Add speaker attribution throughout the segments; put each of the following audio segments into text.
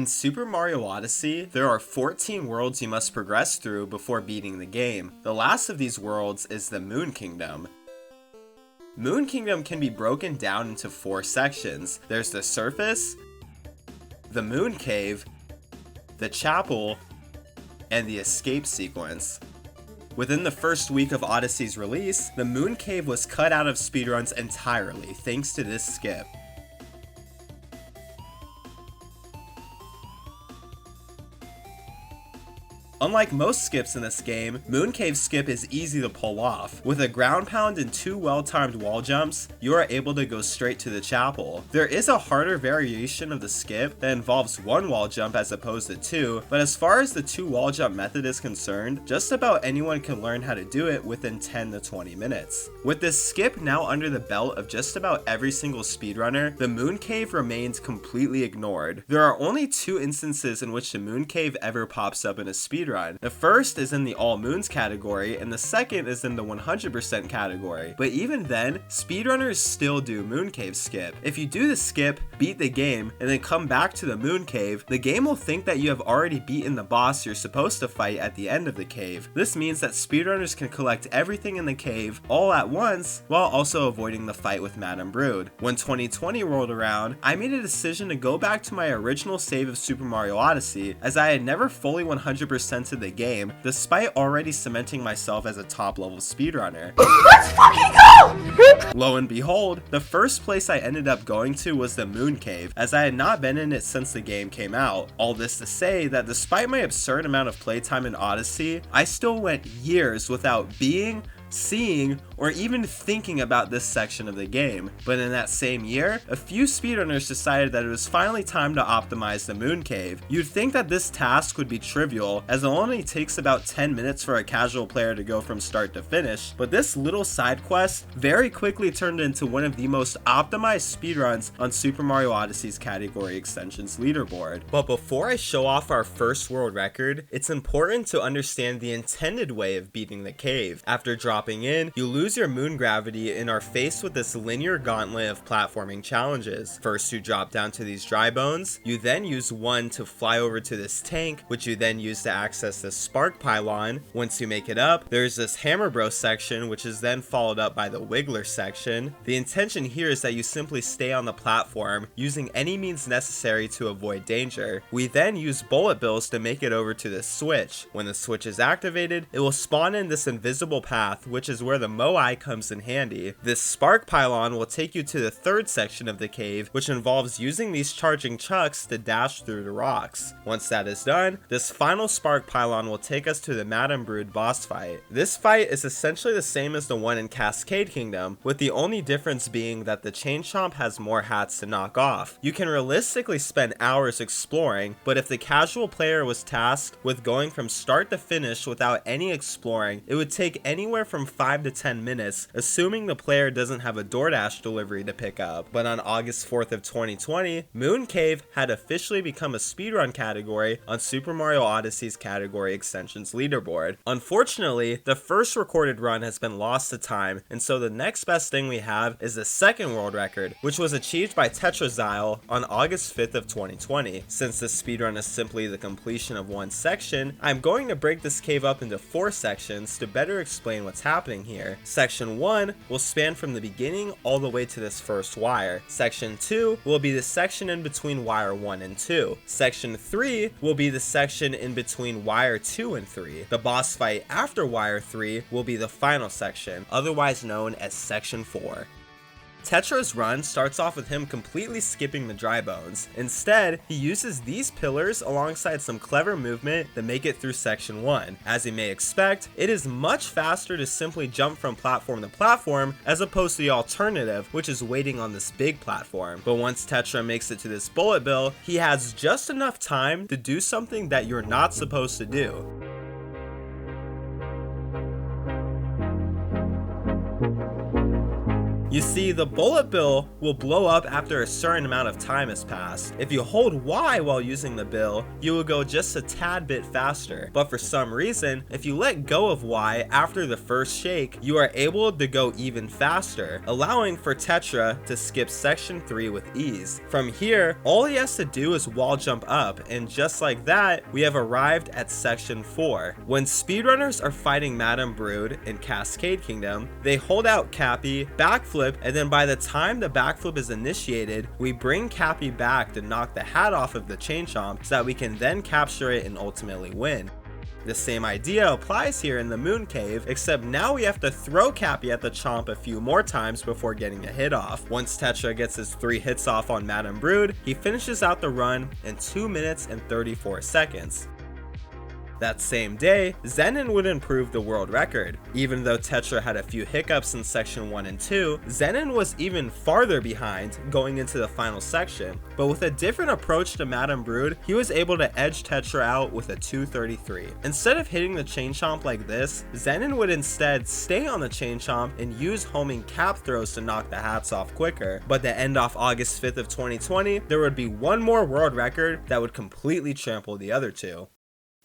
Speaker 1: In Super Mario Odyssey, there are 14 worlds you must progress through before beating the game. The last of these worlds is the Moon Kingdom. Moon Kingdom can be broken down into 4 sections. There's the surface, the Moon Cave, the chapel, and the escape sequence. Within the first week of Odyssey's release, the Moon Cave was cut out of speedruns entirely thanks to this skip. Unlike most skips in this game, Moon Cave skip is easy to pull off. With a ground pound and 2 well-timed wall jumps, you are able to go straight to the chapel. There is a harder variation of the skip that involves 1 wall jump as opposed to 2, but as far as the 2 wall jump method is concerned, just about anyone can learn how to do it within 10 to 20 minutes. With this skip now under the belt of just about every single speedrunner, the Moon Cave remains completely ignored. There are only 2 instances in which the Moon Cave ever pops up in a speedrun. The first is in the All Moons category, and the second is in the 100% category. But even then, speedrunners still do Moon Cave skip. If you do the skip, beat the game, and then come back to the Moon Cave, the game will think that you have already beaten the boss you're supposed to fight at the end of the cave. This means that speedrunners can collect everything in the cave all at once, while also avoiding the fight with Madame Brood. When 2020 rolled around, I made a decision to go back to my original save of Super Mario Odyssey, as I had never fully 100% to the game, despite already cementing myself as a top level speedrunner. Let's fucking go! Lo and behold, the first place I ended up going to was the Moon Cave, as I had not been in it since the game came out. All this to say that despite my absurd amount of playtime in Odyssey, I still went years without seeing, or even thinking about this section of the game. But in that same year, a few speedrunners decided that it was finally time to optimize the Moon Cave. You'd think that this task would be trivial, as it only takes about 10 minutes for a casual player to go from start to finish, but this little side quest very quickly turned into one of the most optimized speedruns on Super Mario Odyssey's category extensions leaderboard. But before I show off our first world record, it's important to understand the intended way of beating the cave. After dropping in, you lose your moon gravity and are faced with this linear gauntlet of platforming challenges. First, you drop down to these dry bones. You then use 1 to fly over to this tank, which you then use to access this spark pylon. Once you make it up, there's this Hammer Bro section, which is then followed up by the Wiggler section. The intention here is that you simply stay on the platform, using any means necessary to avoid danger. We then use bullet bills to make it over to this switch. When the switch is activated, it will spawn in this invisible path, which is where the Moai comes in handy. This spark pylon will take you to the 3rd section of the cave, which involves using these charging chucks to dash through the rocks. Once that is done, this final spark pylon will take us to the Madame Brood boss fight. This fight is essentially the same as the one in Cascade Kingdom, with the only difference being that the Chain Chomp has more hats to knock off. You can realistically spend hours exploring, but if the casual player was tasked with going from start to finish without any exploring, it would take anywhere from 5 to 10 minutes, assuming the player doesn't have a DoorDash delivery to pick up. But on August 4th of 2020, Moon Cave had officially become a speedrun category on Super Mario Odyssey's category extensions leaderboard. Unfortunately, the first recorded run has been lost to time, and so the next best thing we have is the second world record, which was achieved by Tetrazile on August 5th of 2020. Since this speedrun is simply the completion of 1 section, I'm going to break this cave up into 4 sections to better explain what's happening here. Section 1 will span from the beginning all the way to this first wire. Section 2 will be the section in between wire 1 and 2. Section 3 will be the section in between wire 2 and 3. The boss fight after wire 3 will be the final section, otherwise known as Section 4. Tetra's run starts off with him completely skipping the dry bones. Instead, he uses these pillars alongside some clever movement to make it through section 1. As you may expect, it is much faster to simply jump from platform to platform as opposed to the alternative, which is waiting on this big platform. But once Tetra makes it to this bullet bill, he has just enough time to do something that you're not supposed to do. You See, the bullet bill will blow up after a certain amount of time has passed. If you hold Y while using the bill, you will go just a tad bit faster. But for some reason, if you let go of Y after the first shake, you are able to go even faster, allowing for Tetra to skip section 3 with ease. From here, all he has to do is wall jump up, and just like that, we have arrived at section 4. When speedrunners are fighting Madame Brood in Cascade Kingdom, they hold out Cappy, backflip, and then by the time the backflip is initiated, we bring Cappy back to knock the hat off of the Chain Chomp so that we can then capture it and ultimately win. The same idea applies here in the Moon Cave, except now we have to throw Cappy at the Chomp a few more times before getting a hit off. Once Tetra gets his 3 hits off on Madame Brood, he finishes out the run in 2 minutes and 34 seconds. That same day, Zenon would improve the world record. Even though Tetra had a few hiccups in section 1 and 2, Zenon was even farther behind going into the final section, but with a different approach to Madame Brood, he was able to edge Tetra out with a 2:33. Instead of hitting the Chain Chomp like this, Zenon would instead stay on the Chain Chomp and use homing cap throws to knock the hats off quicker. But to end off August 5th of 2020, there would be one more world record that would completely trample the other two.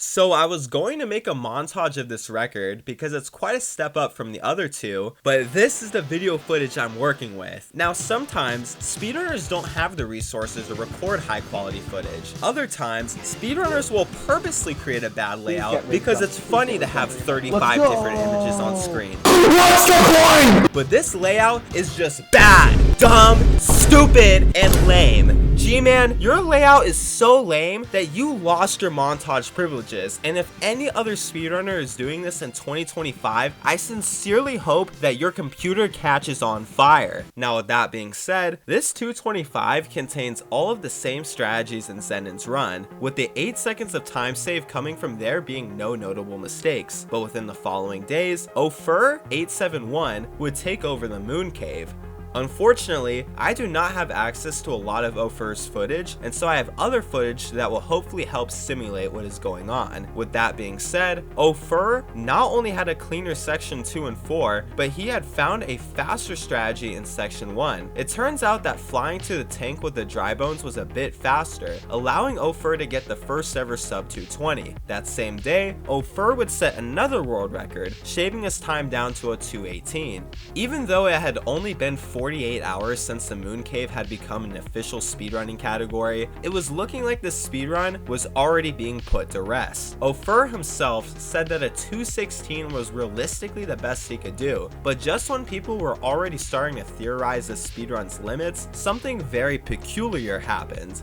Speaker 1: So I was going to make a montage of this record because it's quite a step up from the other two, but this is the video footage I'm working with. Now sometimes, speedrunners don't have the resources to record high quality footage. Other times, speedrunners will purposely create a bad layout because it's funny to have 35 different images on screen. What's the point? But this layout is just bad, dumb, stupid, and lame. G-Man, your layout is so lame that you lost your montage privileges, and if any other speedrunner is doing this in 2025, I sincerely hope that your computer catches on fire. Now with that being said, this 225 contains all of the same strategies in Zenon's run, with the 8 seconds of time save coming from there being no notable mistakes, but within the following days, Ofer 871 would take over the Moon Cave. Unfortunately, I do not have access to a lot of Ofer's footage, and so I have other footage that will hopefully help simulate what is going on. With that being said, Ofer not only had a cleaner section 2 and 4, but he had found a faster strategy in section 1. It turns out that flying to the tank with the dry bones was a bit faster, allowing Ofer to get the first ever sub 220. That same day, Ofer would set another world record, shaving his time down to a 218. Even though it had only been 48 hours since the Moon Cave had become an official speedrunning category, it was looking like the speedrun was already being put to rest. Ofer himself said that a 216 was realistically the best he could do, but just when people were already starting to theorize the speedrun's limits, something very peculiar happened.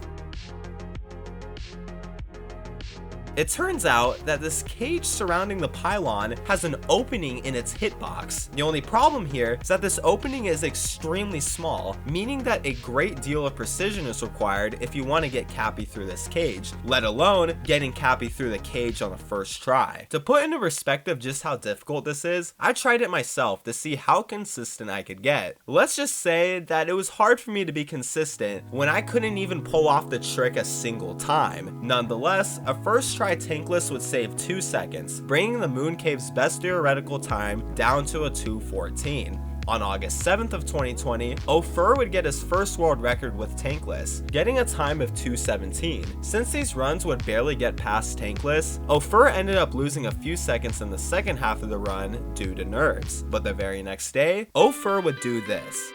Speaker 1: It turns out that this cage surrounding the pylon has an opening in its hitbox. The only problem here is that this opening is extremely small, meaning that a great deal of precision is required if you want to get Cappy through this cage, let alone getting Cappy through the cage on the first try. To put into perspective just how difficult this is, I tried it myself to see how consistent I could get. Let's just say that it was hard for me to be consistent when I couldn't even pull off the trick a single time. Nonetheless, a first try tankless would save 2 seconds, bringing the Moon Cave's best theoretical time down to a 214. On August 7th of 2020, Ofer would get his first world record with tankless, getting a time of 217. Since these runs would barely get past tankless, Ofer ended up losing a few seconds in the second half of the run due to nerves. But the very next day, Ofer would do this.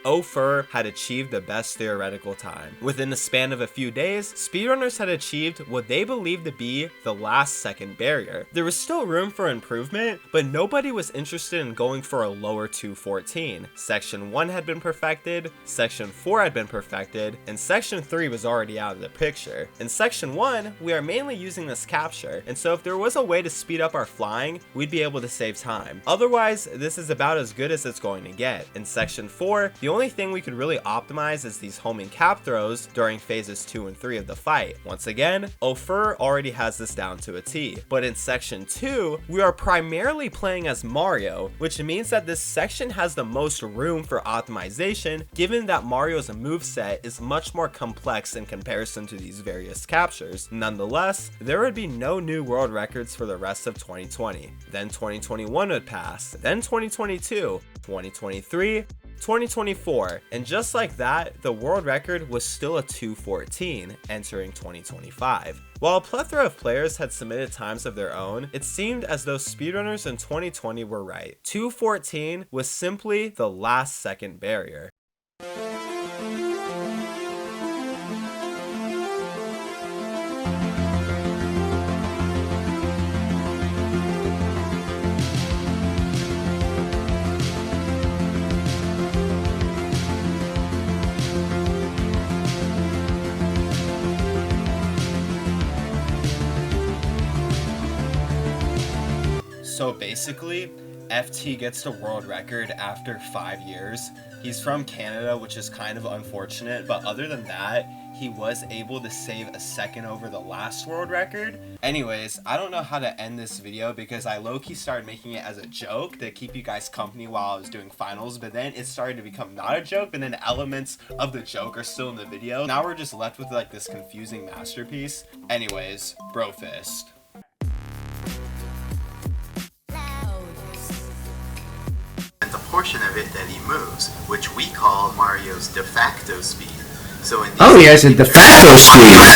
Speaker 1: Ofer had achieved the best theoretical time. Within the span of a few days, speedrunners had achieved what they believed to be the last second barrier. There was still room for improvement, but nobody was interested in going for a lower 214. Section 1 had been perfected, Section 4 had been perfected, and Section 3 was already out of the picture. In Section 1, we are mainly using this capture, and so if there was a way to speed up our flying, we'd be able to save time. Otherwise, this is about as good as it's going to get. In Section 4, the only thing we could really optimize is these homing cap throws during phases 2 and 3 of the fight. Once again, Ofer already has this down to a T. But in section 2, we are primarily playing as Mario, which means that this section has the most room for optimization, given that Mario's moveset is much more complex in comparison to these various captures. Nonetheless, there would be no new world records for the rest of 2020. Then 2021 would pass, then 2022, 2023, 2024, and just like that, the world record was still a 2:14 entering 2025. While a plethora of players had submitted times of their own, it seemed as though speedrunners in 2020 were right. 2:14 was simply the last second barrier. So basically, FT gets the world record after 5 years. He's from Canada, which is kind of unfortunate, but other than that, he was able to save a second over the last world record. Anyways, I don't know how to end this video because I low-key started making it as a joke to keep you guys company while I was doing finals, but then it started to become not a joke, but then elements of the joke are still in the video. Now we're just left with like this confusing masterpiece. Anyways, bro fist.
Speaker 2: The portion of it that he moves, which we call Mario's de facto speed. So in
Speaker 3: he has a de facto speed.